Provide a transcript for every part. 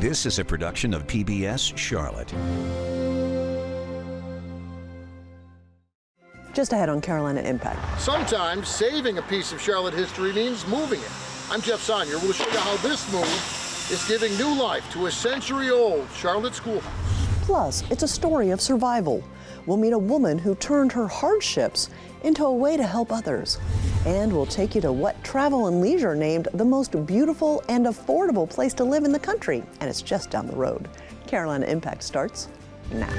This is a production of PBS Charlotte. Just ahead on Carolina Impact. Sometimes saving a piece of Charlotte history means moving it. I'm Jeff Sonnier. We'll show you how this move is giving new life to a century-old Charlotte schoolhouse. Plus, it's a story of survival. We'll meet a woman who turned her hardships into a way to help others. And we'll take you to what Travel and Leisure named the most beautiful and affordable place to live in the country. And it's just down the road. Carolina Impact starts now.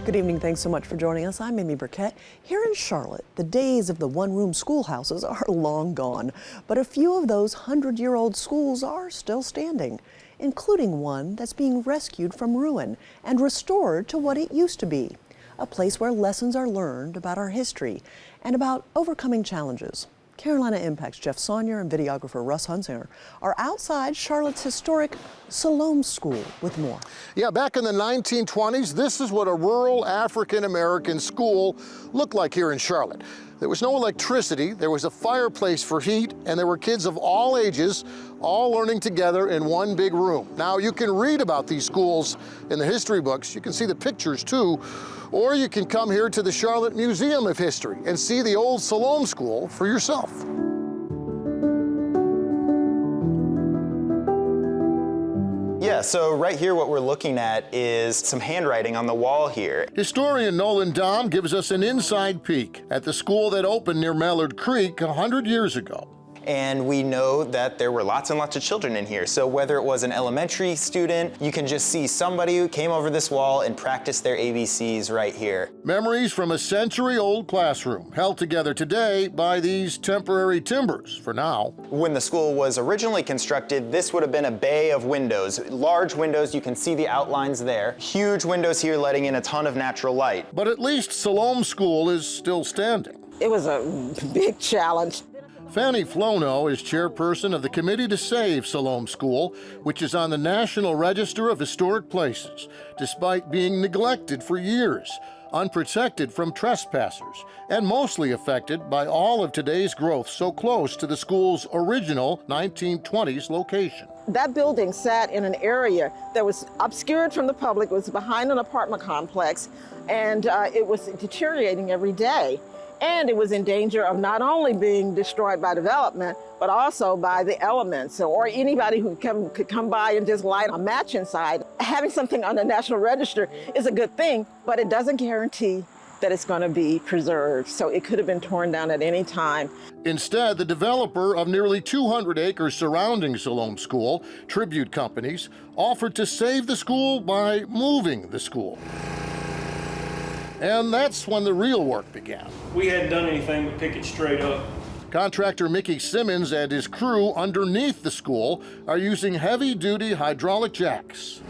Good evening, thanks so much for joining us. I'm Amy Burkett. Here in Charlotte, the days of the one-room schoolhouses are long gone, but a few of those 100-year-old schools are still standing, including one that's being rescued from ruin and restored to what it used to be, a place where lessons are learned about our history and about overcoming challenges. Carolina Impact's Jeff Sonnier and videographer Russ Hunsinger are outside Charlotte's historic Siloam School with more. Yeah, back in the 1920s, this is what a rural African-American school looked like here in Charlotte. There was no electricity, there was a fireplace for heat, and there were kids of all ages all learning together in one big room. Now, you can read about these schools in the history books. You can see the pictures, too. Or you can come here to the Charlotte Museum of History and see the old Siloam School for yourself. Yeah, so right here what we're looking at is some handwriting on the wall here. Historian Nolan Dom gives us an inside peek at the school that opened near Mallard Creek 100 years ago. And we know that there were lots and lots of children in here. So whether it was an elementary student, you can just see somebody who came over this wall and practiced their ABCs right here. Memories from a century-old classroom held together today by these temporary timbers for now. When the school was originally constructed, this would have been a bay of windows. Large windows, you can see the outlines there. Huge windows here letting in a ton of natural light. But at least Siloam School is still standing. It was a big challenge. Fanny Flono is chairperson of the Committee to Save Siloam School, which is on the National Register of Historic Places, despite being neglected for years, unprotected from trespassers, and mostly affected by all of today's growth so close to the school's original 1920s location. That building sat in an area that was obscured from the public. It was behind an apartment complex, and it was deteriorating every day. And it was in danger of not only being destroyed by development, but also by the elements, or anybody who could come by and just light a match inside. Having something on the National Register is a good thing, but it doesn't guarantee that it's going to be preserved. So it could have been torn down at any time. Instead, the developer of nearly 200 acres surrounding Siloam School, Tribute Companies, offered to save the school by moving the school. And that's when the real work began. We hadn't done anything but pick it straight up. Contractor Mickey Simmons and his crew underneath the school are using heavy-duty hydraulic jacks.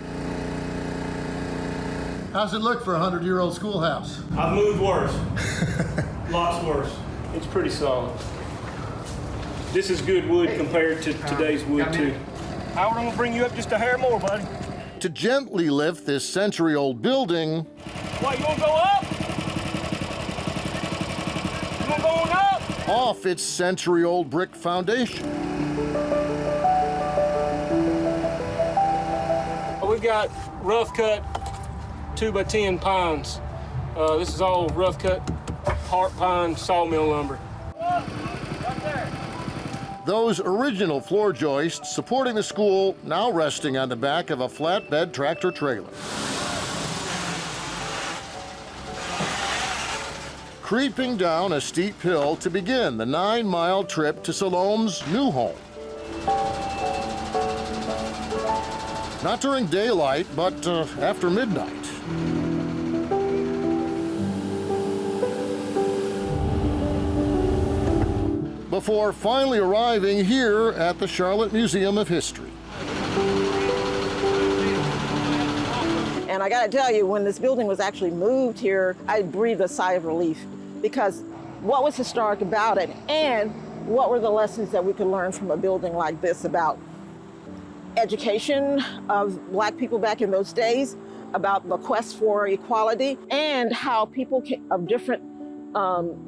How's it look for a 100-year-old schoolhouse? I've moved worse. Lots worse. It's pretty solid. This is good wood compared to today's wood, too. Howard, I'm gonna bring you up just a hair more, buddy. To gently lift this century-old building... What, you wanna go up? You wanna go on up? Off its century-old brick foundation. We've got rough cut 2x10 pines. This is all rough cut heart pine sawmill lumber. Those original floor joists supporting the school now resting on the back of a flatbed tractor trailer. Creeping down a steep hill to begin the 9-mile trip to Siloam's new home. Not during daylight, but after midnight. Before finally arriving here at the Charlotte Museum of History. And I gotta tell you, when this building was actually moved here, I breathed a sigh of relief, because what was historic about it, and what were the lessons that we could learn from a building like this about education of Black people back in those days, about the quest for equality and how people of different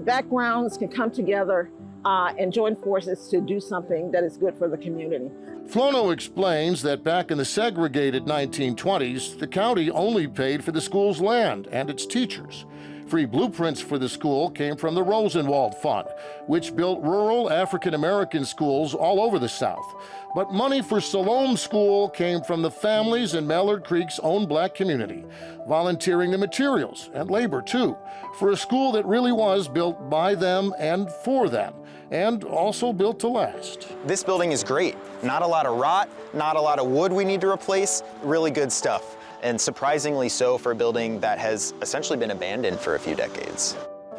backgrounds can come together and join forces to do something that is good for the community. Flono explains that back in the segregated 1920s, the county only paid for the school's land and its teachers. Free blueprints for the school came from the Rosenwald Fund, which built rural African-American schools all over the South. But money for Siloam School came from the families in Mallard Creek's own black community, volunteering the materials and labor, too, for a school that really was built by them and for them, and also built to last. This building is great. Not a lot of rot, not a lot of wood we need to replace, really good stuff. And surprisingly so for a building that has essentially been abandoned for a few decades.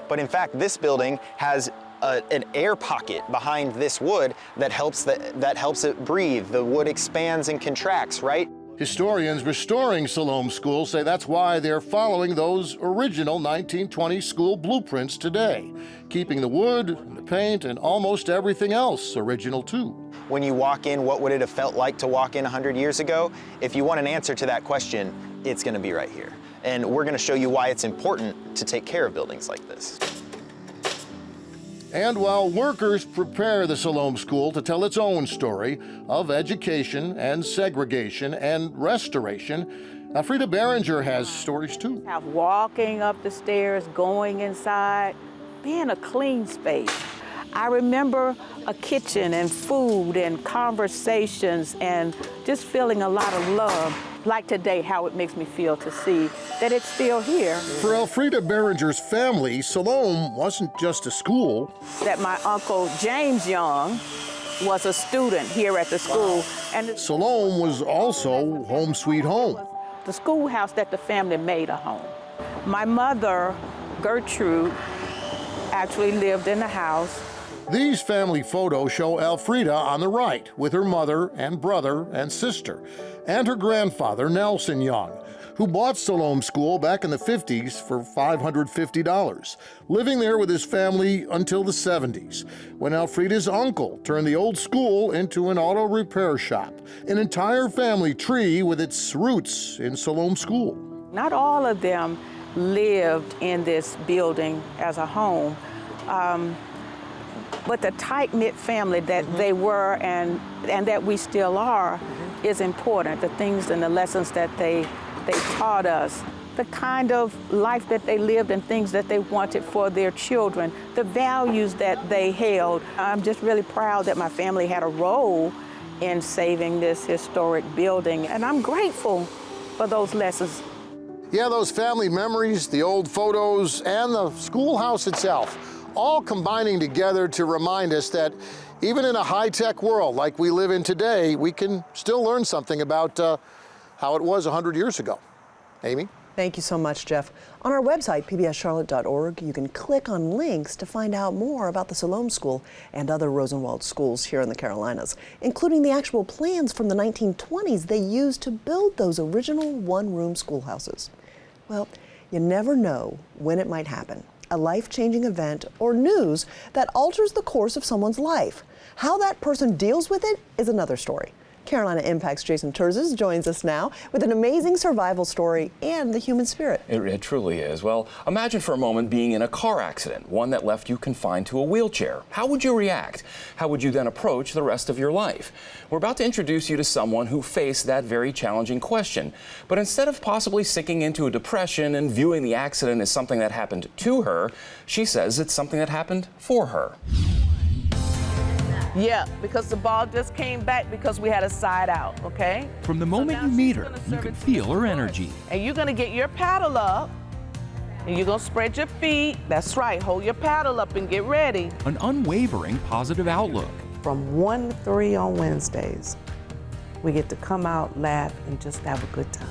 But in fact, this building has an air pocket behind this wood that helps it breathe. The wood expands and contracts, right? Historians restoring Siloam School say that's why they're following those original 1920 school blueprints today, keeping the wood and the paint and almost everything else original too. When you walk in, what would it have felt like to walk in 100 years ago? If you want an answer to that question, it's going to be right here. And we're going to show you why it's important to take care of buildings like this. And while workers prepare the Siloam School to tell its own story of education and segregation and restoration, Frida Behringer has stories too. Walking up the stairs, going inside, being a clean space. I remember a kitchen and food and conversations and just feeling a lot of love. Like today, how it makes me feel to see that it's still here. For Elfrida Behringer's family, Siloam wasn't just a school. That my uncle James Young was a student here at the school. And Siloam was also home sweet home. The schoolhouse that the family made a home. My mother, Gertrude, actually lived in the house. These family photos show Elfrida on the right with her mother and brother and sister, and her grandfather, Nelson Young, who bought Siloam School back in the 50s for $550, living there with his family until the 70s, when Elfrida's uncle turned the old school into an auto repair shop, an entire family tree with its roots in Siloam School. Not all of them lived in this building as a home. But the tight-knit family that they were and that we still are is important. The things and the lessons that they taught us, the kind of life that they lived and things that they wanted for their children, the values that they held. I'm just really proud that my family had a role in saving this historic building, and I'm grateful for those lessons. Yeah, those family memories, the old photos, and the schoolhouse itself, all combining together to remind us that even in a high-tech world like we live in today, we can still learn something about how it was 100 years ago. Amy? Thank you so much, Jeff. On our website, pbscharlotte.org, you can click on links to find out more about the Siloam School and other Rosenwald schools here in the Carolinas, including the actual plans from the 1920s they used to build those original one-room schoolhouses. Well, you never know when it might happen. A life-changing event or news that alters the course of someone's life. How that person deals with it is another story. Carolina Impact's Jason Terzis joins us now with an amazing survival story and the human spirit. It truly is. Well, imagine for a moment being in a car accident, one that left you confined to a wheelchair. How would you react? How would you then approach the rest of your life? We're about to introduce you to someone who faced that very challenging question. But instead of possibly sinking into a depression and viewing the accident as something that happened to her, she says it's something that happened for her. Yeah, because the ball just came back because we had a side out, okay? From the moment you meet her, you can feel her energy. And you're gonna get your paddle up, and you're gonna spread your feet. That's right, hold your paddle up and get ready. An unwavering positive outlook. From 1 to 3 on Wednesdays, we get to come out, laugh, and just have a good time.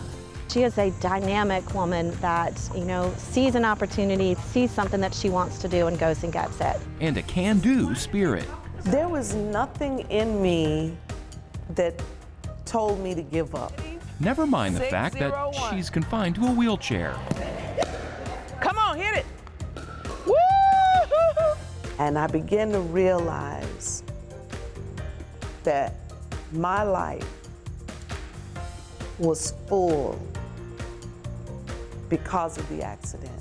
She is a dynamic woman that, sees an opportunity, sees something that she wants to do and goes and gets it. And a can-do spirit. There was nothing in me that told me to give up. Never mind the fact that she's confined to a wheelchair. Come on, hit it. Woo! And I began to realize that my life was full because of the accident.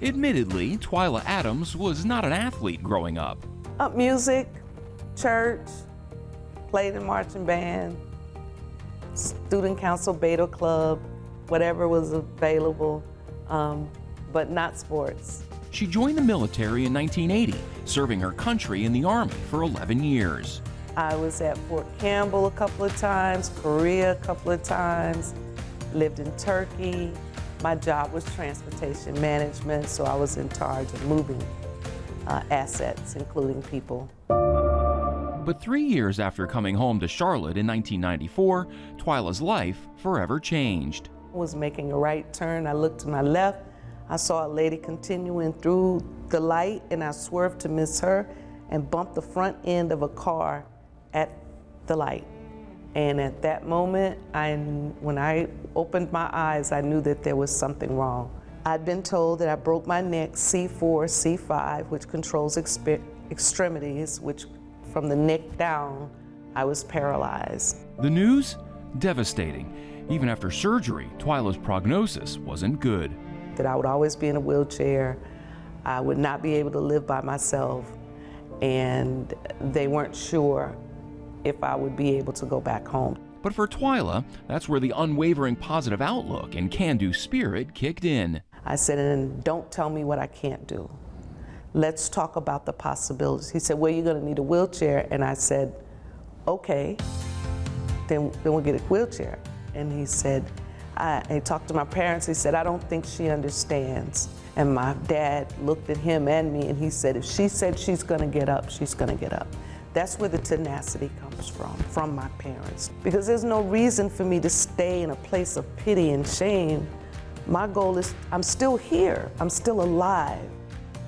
Admittedly, Twyla Adams was not an athlete growing up. Music, church, played in marching band, student council, beta club, whatever was available, but not sports. She joined the military in 1980, serving her country in the Army for 11 years. I was at Fort Campbell a couple of times, Korea a couple of times, lived in Turkey. My job was transportation management, so I was in charge of moving assets, including people. But 3 years after coming home to Charlotte in 1994, Twyla's life forever changed. I was making a right turn. I looked to my left. I saw a lady continuing through the light, and I swerved to miss her and bumped the front end of a car at the light. And at that moment, when I opened my eyes, I knew that there was something wrong. I'd been told that I broke my neck, C4, C5, which controls extremities, which from the neck down, I was paralyzed. The news? Devastating. Even after surgery, Twyla's prognosis wasn't good. That I would always be in a wheelchair, I would not be able to live by myself, and they weren't sure if I would be able to go back home. But for Twyla, that's where the unwavering positive outlook and can-do spirit kicked in. I said, and don't tell me what I can't do. Let's talk about the possibilities. He said, well, you're gonna need a wheelchair. And I said, okay, then we'll get a wheelchair. And he said, he talked to my parents, he said, I don't think she understands. And my dad looked at him and me, and he said, if she said she's gonna get up, she's gonna get up. That's where the tenacity comes from my parents. Because there's no reason for me to stay in a place of pity and shame. My goal is, I'm still here, I'm still alive.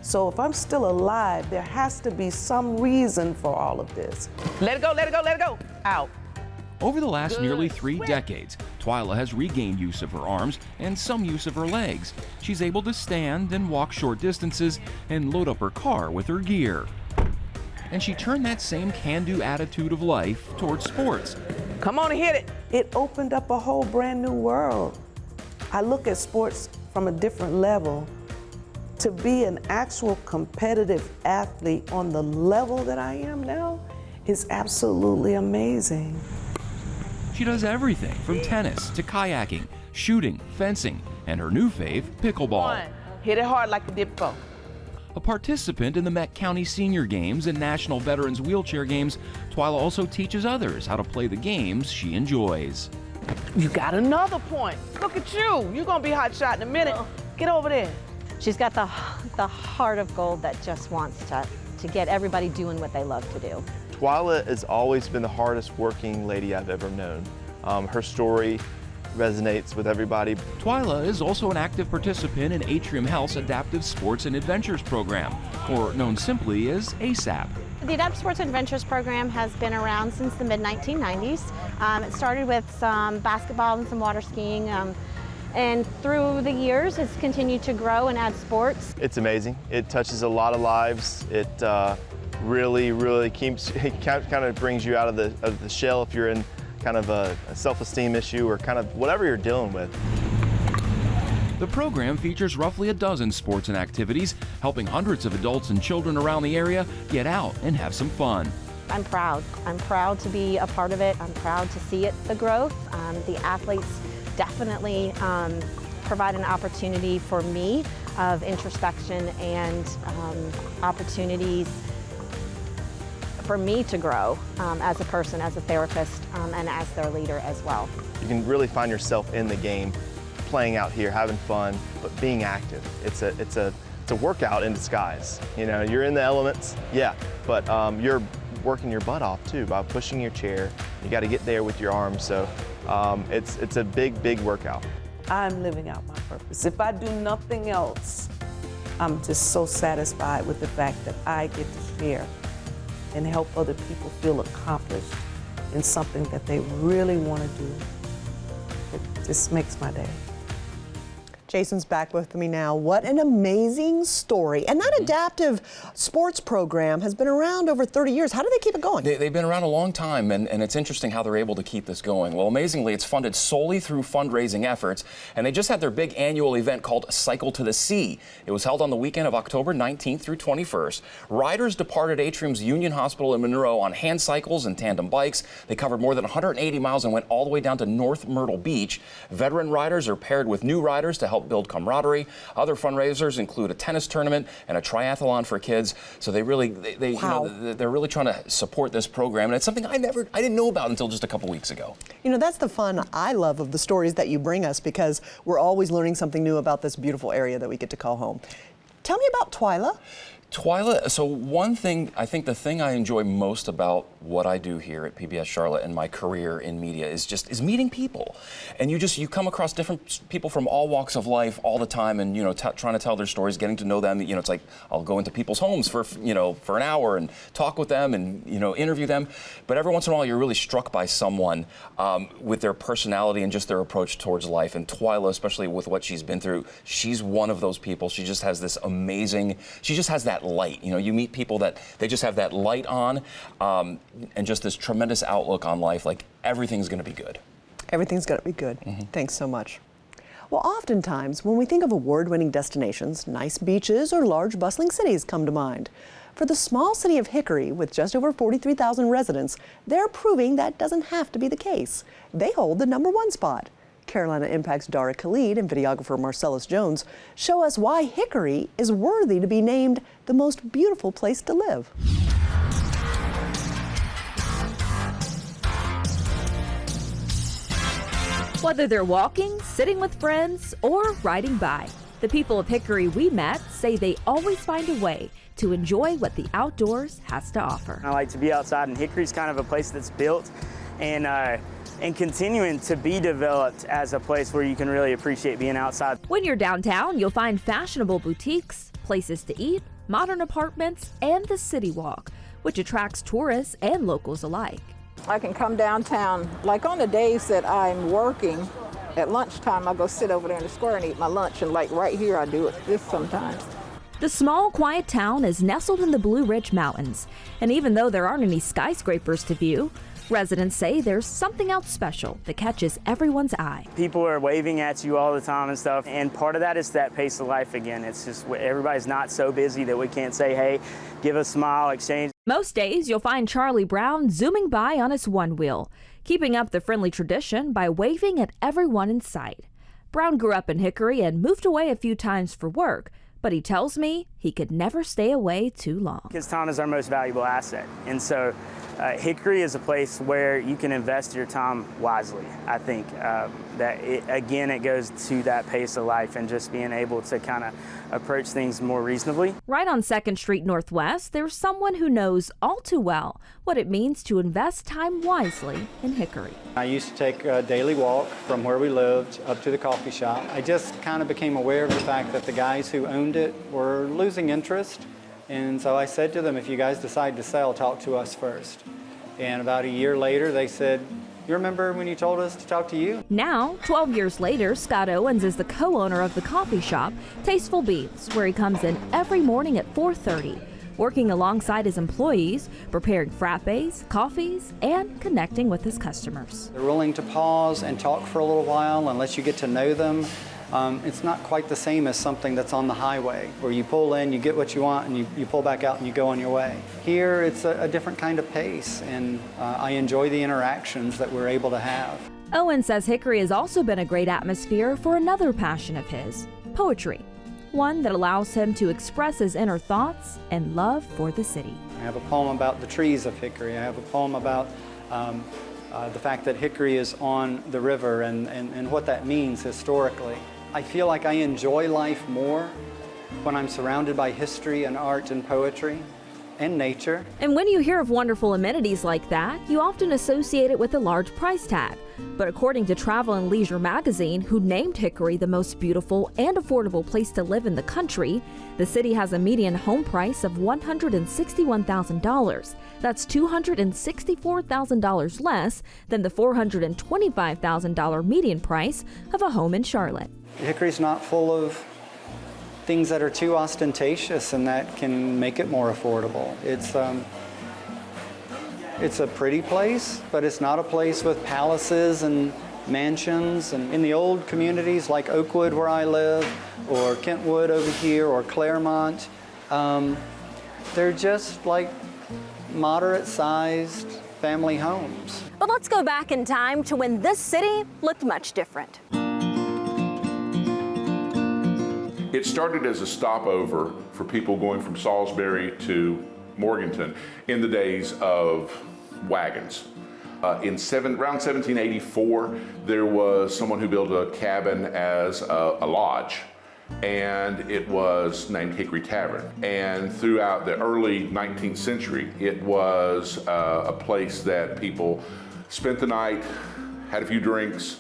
So if I'm still alive, there has to be some reason for all of this. Let it go, let it go, let it go, out. Over the last nearly 3 decades, Twyla has regained use of her arms and some use of her legs. She's able to stand and walk short distances and load up her car with her gear. And she turned that same can-do attitude of life towards sports. Come on and hit it. It opened up a whole brand new world. I look at sports from a different level. To be an actual competitive athlete on the level that I am now is absolutely amazing. She does everything from tennis to kayaking, shooting, fencing, and her new fave, pickleball. One, hit it hard like a dip ball. A participant in the Met County Senior Games and National Veterans Wheelchair Games, Twyla also teaches others how to play the games she enjoys. You got another point. Look at you. You're gonna be hot shot in a minute. Get over there. She's got the heart of gold that just wants to get everybody doing what they love to do. Twyla has always been the hardest working lady I've ever known. Her story resonates with everybody. Twyla is also an active participant in Atrium Health's Adaptive Sports and Adventures program, or known simply as ASAP. The Adaptive Sports and Adventures program has been around since the mid-1990s. It started with some basketball and some water skiing, and through the years it's continued to grow and add sports. It's amazing. It touches a lot of lives. It really keeps, it kind of brings you out of the shell if you're in kind of a self-esteem issue or kind of whatever you're dealing with. The program features roughly a dozen sports and activities, helping hundreds of adults and children around the area get out and have some fun. I'm proud. I'm proud to be a part of it. I'm proud to see the growth. The athletes definitely provide an opportunity for me of introspection and opportunities for me to grow as a person, as a therapist, and as their leader as well. You can really find yourself in the game, playing out here, having fun, but being active. It's a workout in disguise. You know, you're in the elements, yeah, but you're working your butt off too by pushing your chair. You got to get there with your arms, so it's a big workout. I'm living out my purpose. If I do nothing else, I'm just so satisfied with the fact that I get to share and help other people feel accomplished in something that they really want to do. It just makes my day. Jason's back with me now. What an amazing story. And that adaptive sports program has been around over 30 years. How do they keep it going? They've been around a long time, and it's interesting how they're able to keep this going. Well, amazingly, it's funded solely through fundraising efforts, and they just had their big annual event called Cycle to the Sea. It was held on the weekend of October 19th through 21st. Riders departed Atrium's Union Hospital in Monroe on hand cycles and tandem bikes. They covered more than 180 miles and went all the way down to North Myrtle Beach. Veteran riders are paired with new riders to help build camaraderie. Other fundraisers include a tennis tournament and a triathlon for kids. So they're really trying to support this program, and it's something I didn't know about until just a couple weeks ago. You know, that's the fun I love of the stories that you bring us, because we're always learning something new about this beautiful area that we get to call home. Tell me about Twyla. Twyla, so one thing, I think the thing I enjoy most about what I do here at PBS Charlotte and my career in media is meeting people. And you come across different people from all walks of life all the time, and trying to tell their stories, getting to know them. It's like I'll go into people's homes for an hour and talk with them and interview them. But every once in a while you're really struck by someone with their personality and just their approach towards life. And Twyla, especially with what she's been through, she's one of those people. She just has this amazing, she just has that light. You meet people that they just have that light on, and just this tremendous outlook on life, like everything's going to be good. Everything's going to be good. Thanks so much. Well, oftentimes when we think of award-winning destinations, nice beaches or large bustling cities come to mind. For the small city of Hickory, with just over 43,000 residents, they're proving that doesn't have to be the case. They hold the #1 spot. Carolina Impact's Dara Khalid and videographer Marcellus Jones show us why Hickory is worthy to be named the most beautiful place to live. Whether they're walking, sitting with friends, or riding by, the people of Hickory we met say they always find a way to enjoy what the outdoors has to offer. I like to be outside, and Hickory's kind of a place that's built and continuing to be developed as a place where you can really appreciate being outside. When you're downtown, you'll find fashionable boutiques, places to eat, modern apartments, and the City Walk, which attracts tourists and locals alike. I can come downtown, like on the days that I'm working, at lunchtime I go sit over there in the square and eat my lunch, and like right here I do this sometimes. The small, quiet town is nestled in the Blue Ridge Mountains, and even though there aren't any skyscrapers to view, residents say there's something else special that catches everyone's eye. People are waving at you all the time and stuff, and part of that is that pace of life again. It's just everybody's not so busy that we can't say, hey, give a smile, exchange. Most days you'll find Charlie Brown zooming by on his one wheel, keeping up the friendly tradition by waving at everyone in sight. Brown grew up in Hickory and moved away a few times for work, but he tells me he could never stay away too long. His time is our most valuable asset, and so Hickory is a place where you can invest your time wisely. I think it goes to that pace of life and just being able to kind of approach things more reasonably. Right on 2nd Street Northwest, there's someone who knows all too well what it means to invest time wisely in Hickory. I used to take a daily walk from where we lived up to the coffee shop. I just kind of became aware of the fact that the guys who owned it were losing interest. And so I said to them, if you guys decide to sell, talk to us first. And about a year later, they said, you remember when you told us to talk to you? Now, 12 years later, Scott Owens is the co-owner of the coffee shop, Tasteful Beans, where he comes in every morning at 4:30, working alongside his employees, preparing frappes, coffees, and connecting with his customers. They're willing to pause and talk for a little while and let you get to know them. It's not quite the same as something that's on the highway, where you pull in, you get what you want, and you pull back out and you go on your way. Here, it's a different kind of pace, and I enjoy the interactions that we're able to have. Owen says Hickory has also been a great atmosphere for another passion of his, poetry, one that allows him to express his inner thoughts and love for the city. I have a poem about the trees of Hickory. I have a poem about the fact that Hickory is on the river and what that means historically. I feel like I enjoy life more when I'm surrounded by history and art and poetry and nature. And when you hear of wonderful amenities like that, you often associate it with a large price tag. But according to Travel and Leisure magazine, who named Hickory the most beautiful and affordable place to live in the country, the city has a median home price of $161,000. That's $264,000 less than the $425,000 median price of a home in Charlotte. Hickory's not full of things that are too ostentatious and that can make it more affordable. It's a pretty place, but it's not a place with palaces and mansions. And in the old communities like Oakwood where I live, or Kentwood over here, or Claremont, they're just like moderate-sized family homes. But let's go back in time to when this city looked much different. It started as a stopover for people going from Salisbury to Morganton in the days of wagons. Around 1784, there was someone who built a cabin as a lodge, and it was named Hickory Tavern. And throughout the early 19th century, it was a place that people spent the night, had a few drinks,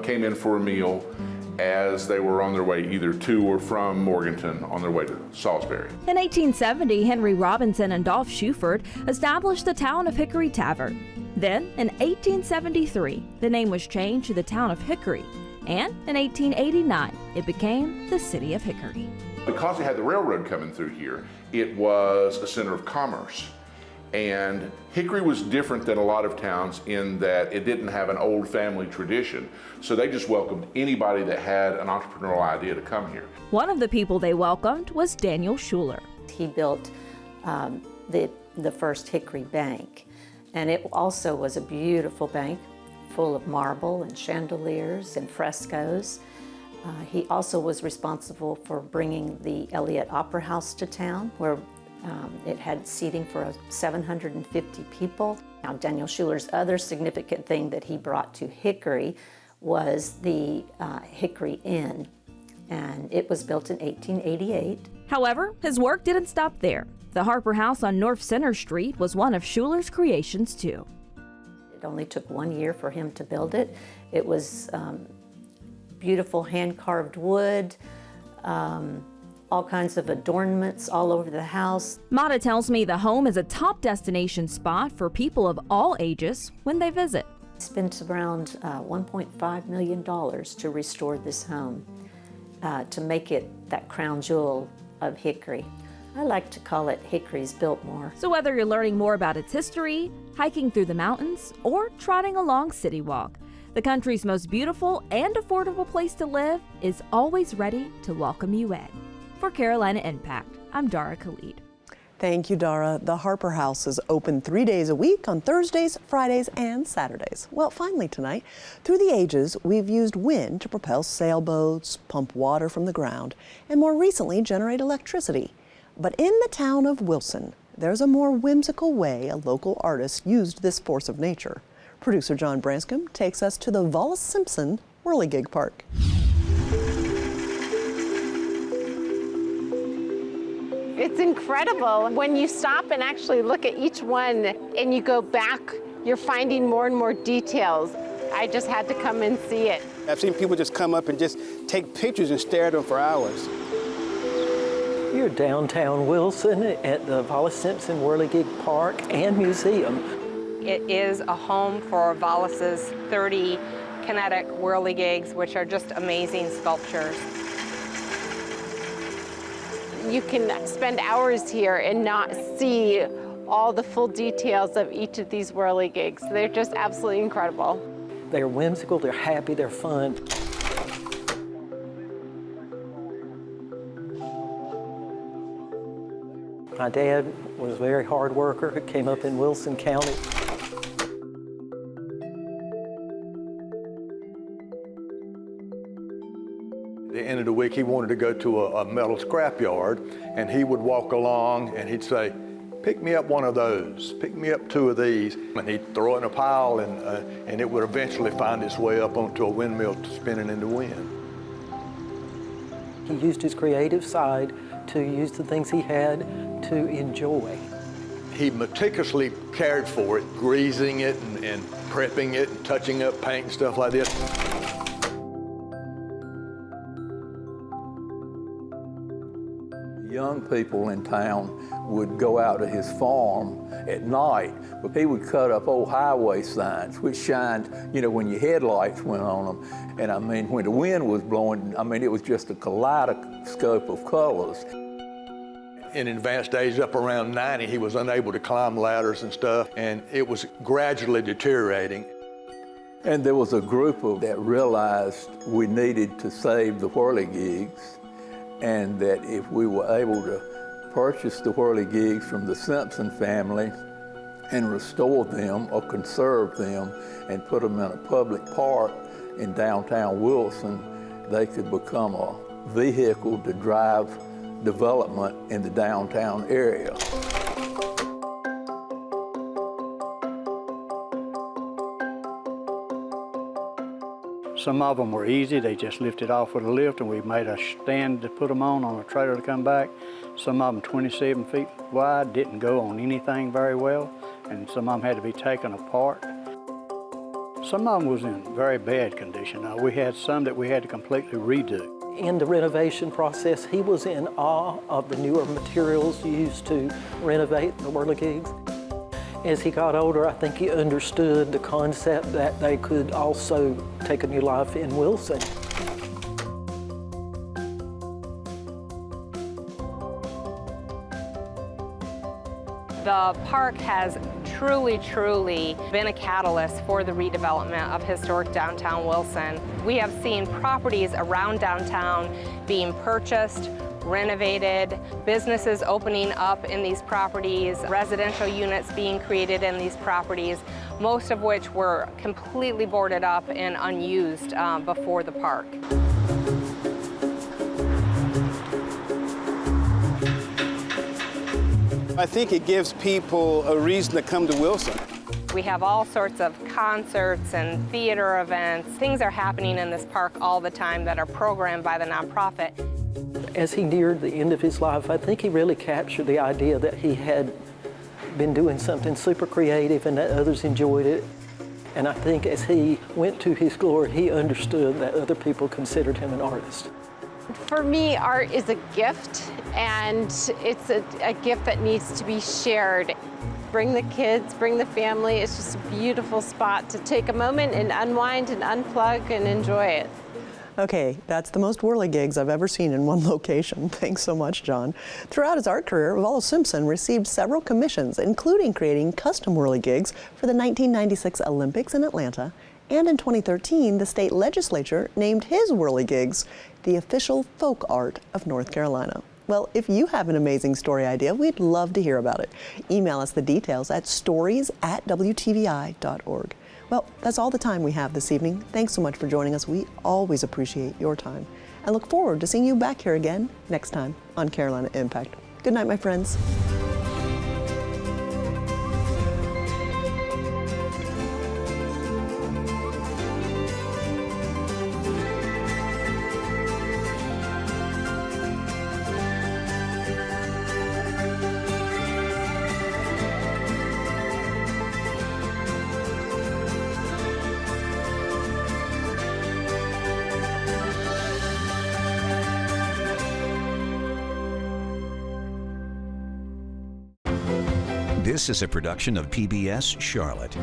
came in for a meal as they were on their way either to or from Morganton on their way to Salisbury. In 1870, Henry Robinson and Dolph Shuford established the town of Hickory Tavern. Then, in 1873, the name was changed to the town of Hickory, and in 1889, it became the city of Hickory. Because it had the railroad coming through here, it was a center of commerce. And Hickory was different than a lot of towns in that it didn't have an old family tradition. So they just welcomed anybody that had an entrepreneurial idea to come here. One of the people they welcomed was Daniel Schuler. He built the first Hickory Bank. And it also was a beautiful bank full of marble and chandeliers and frescoes. He also was responsible for bringing the Elliott Opera House to town, where it had seating for 750 people. Now, Daniel Schuler's other significant thing that he brought to Hickory was the Hickory Inn, and it was built in 1888. However, his work didn't stop there. The Harper House on North Center Street was one of Schuler's creations, too. It only took 1 year for him to build it. It was beautiful hand-carved wood, all kinds of adornments all over the house. Mata tells me the home is a top destination spot for people of all ages when they visit. He spent around $1.5 million to restore this home, to make it that crown jewel of Hickory. I like to call it Hickory's Biltmore. So whether you're learning more about its history, hiking through the mountains, or trotting along City Walk, the country's most beautiful and affordable place to live is always ready to welcome you in. For Carolina Impact, I'm Dara Khalid. Thank you, Dara. The Harper House is open 3 days a week on Thursdays, Fridays, and Saturdays. Well, finally tonight, through the ages, we've used wind to propel sailboats, pump water from the ground, and more recently, generate electricity. But in the town of Wilson, there's a more whimsical way a local artist used this force of nature. Producer John Branscombe takes us to the Vollis Simpson Whirligig Park. It's incredible. When you stop and actually look at each one and you go back, you're finding more and more details. I just had to come and see it. I've seen people just come up and just take pictures and stare at them for hours. You're downtown Wilson at the Vollis Simpson Whirligig Park and Museum. It is a home for Vollis's 30 kinetic whirligigs, which are just amazing sculptures. You can spend hours here and not see all the full details of each of these whirligigs. They're just absolutely incredible. They're whimsical, they're happy, they're fun. My dad was a very hard worker, came up in Wilson County. At the end of the week, he wanted to go to a metal scrapyard, and he would walk along and he'd say, pick me up one of those, pick me up two of these. And he'd throw it in a pile, and it would eventually find its way up onto a windmill spinning in the wind. He used his creative side to use the things he had to enjoy. He meticulously cared for it, greasing it and prepping it and touching up paint and stuff like this. Young people in town would go out to his farm at night, but he would cut up old highway signs, which shined, when your headlights went on them. And I mean, when the wind was blowing, it was just a kaleidoscope of colors. In advanced age, up around 90, he was unable to climb ladders and stuff, and it was gradually deteriorating. And there was a group that realized we needed to save the whirligigs, and that if we were able to purchase the whirligigs from the Simpson family and restore them or conserve them and put them in a public park in downtown Wilson, they could become a vehicle to drive development in the downtown area. Some of them were easy. They just lifted off with a lift, and we made a stand to put them on a trailer to come back. Some of them 27 feet wide, didn't go on anything very well, and some of them had to be taken apart. Some of them was in very bad condition. We had some that we had to completely redo. In the renovation process, he was in awe of the newer materials used to renovate the whirligigs. As he got older, I think he understood the concept that they could also take a new life in Wilson. The park has truly been a catalyst for the redevelopment of historic downtown Wilson. We have seen properties around downtown being purchased, renovated, businesses opening up in these properties, residential units being created in these properties, most of which were completely boarded up and unused before the park. I think it gives people a reason to come to Wilson. We have all sorts of concerts and theater events. Things are happening in this park all the time that are programmed by the nonprofit. As he neared the end of his life, I think he really captured the idea that he had been doing something super creative and that others enjoyed it. And I think as he went to his glory, he understood that other people considered him an artist. For me, art is a gift, and it's a gift that needs to be shared. Bring the kids, bring the family. It's just a beautiful spot to take a moment and unwind and unplug and enjoy it. Okay, that's the most whirligigs I've ever seen in one location. Thanks so much, John. Throughout his art career, Vollis Simpson received several commissions, including creating custom whirligigs for the 1996 Olympics in Atlanta. And in 2013, the state legislature named his whirligigs the official folk art of North Carolina. Well, if you have an amazing story idea, we'd love to hear about it. Email us the details at stories@wtvi.org. Well, that's all the time we have this evening. Thanks so much for joining us. We always appreciate your time. I look forward to seeing you back here again next time on Carolina Impact. Good night, my friends. This is a production of PBS Charlotte.